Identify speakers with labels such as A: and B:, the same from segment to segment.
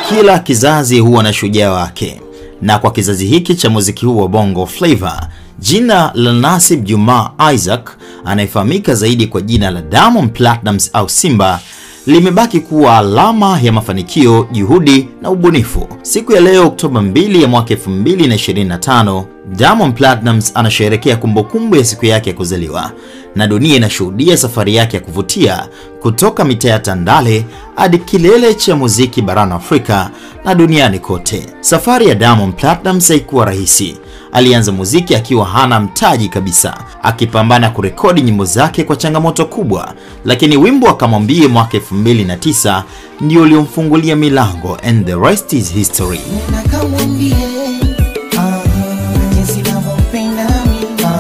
A: Kila kizazi huwa na shujaa wake, na kwa kizazi hiki cha muziki huu wa Bongo Flava, jina la Nasib Juma Isaac, anayefahamika zaidi kwa jina la Diamond Platnumz au Simba, limebaki kuwa alama ya mafanikio, juhudi na ubunifu. Siku ya leo Oktoba 2 ya mwaka 2025, Diamond Platnumz anasherehekea kumbukumbu ya siku yake ya kuzaliwa, na dunia inashuhudia safari yake ya kuvutia kutoka mitaa ya Tandale hadi kilele cha muziki barani Afrika na duniani kote. Safari ya Diamond Platnumz haikuwa rahisi. Alianza muziki akiwa hana mtaji kabisa, akipambana kurekodi nyimbo zake kwa changamoto kubwa, lakini wimbo Akamwambie mwaka 2009 ndio uliomfungulia milango, and the rest is history.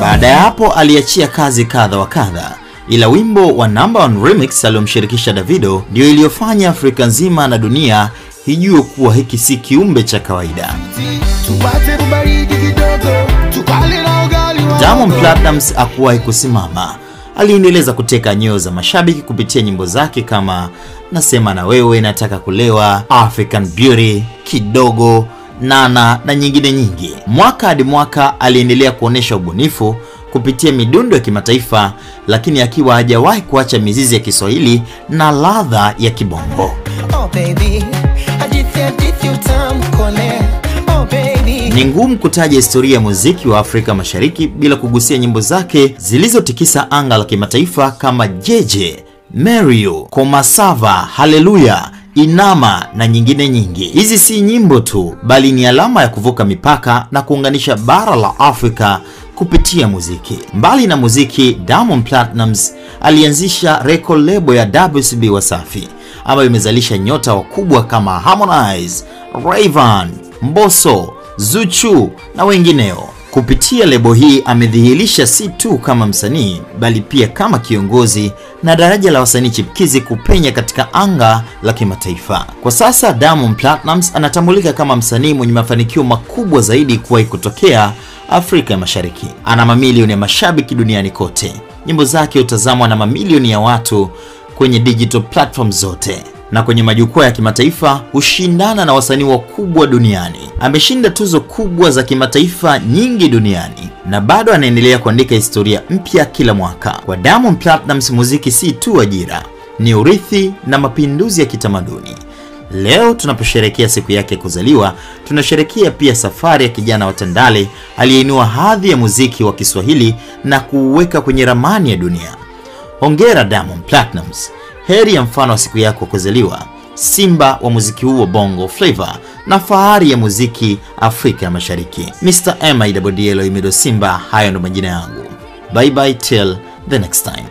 A: Baada ya hapo aliachia kazi kadha wa kadha, ila wimbo wa Number 1 Remix aliyomshirikisha Davido ndio iliyofanya Afrika nzima na dunia hijue kuwa hiki si kiumbe cha kawaida. Diamond Platnumz hakuwahi kusimama. Aliendeleza kuteka nyoyo za mashabiki kupitia nyimbo zake kama Nasema na Wewe, Nataka Kulewa, African Beauty, Kidogo, Nana na nyingine nyingi. Mwaka hadi mwaka aliendelea kuonesha ubunifu kupitia midundo ya kimataifa, lakini akiwa hajawahi kuacha mizizi ya Kiswahili na ladha ya kibongo. Oh baby, ni ngumu kutaja historia ya muziki wa Afrika Mashariki bila kugusia nyimbo zake zilizotikisa anga la kimataifa kama Jeje, Mario, Komasava, Haleluya, Inama na nyingine nyingi. Hizi si nyimbo tu, bali ni alama ya kuvuka mipaka na kuunganisha bara la Afrika kupitia muziki. Mbali na muziki, Diamond Platnumz alianzisha record label ya WCB Wasafi, ambayo imezalisha nyota wakubwa kama Harmonize, Rayvanny, Mbosso, Zuchu na wengineo. Kupitia lebo hii amedhihirisha si tu kama msanii, bali pia kama kiongozi na daraja la wasanii chipkizi kupenya katika anga la kimataifa. Kwa sasa Diamond Platnumz anatambulika kama msanii mwenye mafanikio makubwa zaidi kuwahi kutokea Afrika ya Mashariki. Ana mamilioni ya mashabiki duniani kote. Nyimbo zake hutazamwa na mamilioni ya watu kwenye digital platforms zote, na kwenye majukwaa ya kimataifa hushindana na wasanii wakubwa duniani. Ameshinda tuzo kubwa za kimataifa nyingi duniani, na bado anaendelea kuandika historia mpya kila mwaka. Kwa Diamond Platnumz, muziki si tu ajira, ni urithi na mapinduzi ya kitamaduni. Leo tunaposherehekea siku yake kuzaliwa, tunasherehekea pia safari ya kijana wa Tandale aliyeinua hadhi ya muziki wa Kiswahili na kuuweka kwenye ramani ya dunia. Hongera Diamond Platnumz. Heri ya mfano wa siku yako kuzaliwa, Simba wa muziki huu wa Bongo Flava na fahari ya muziki Afrika ya Mashariki. Mr. MIDDLO Simba, hayo ndo majina yangu. Bye bye till the next time.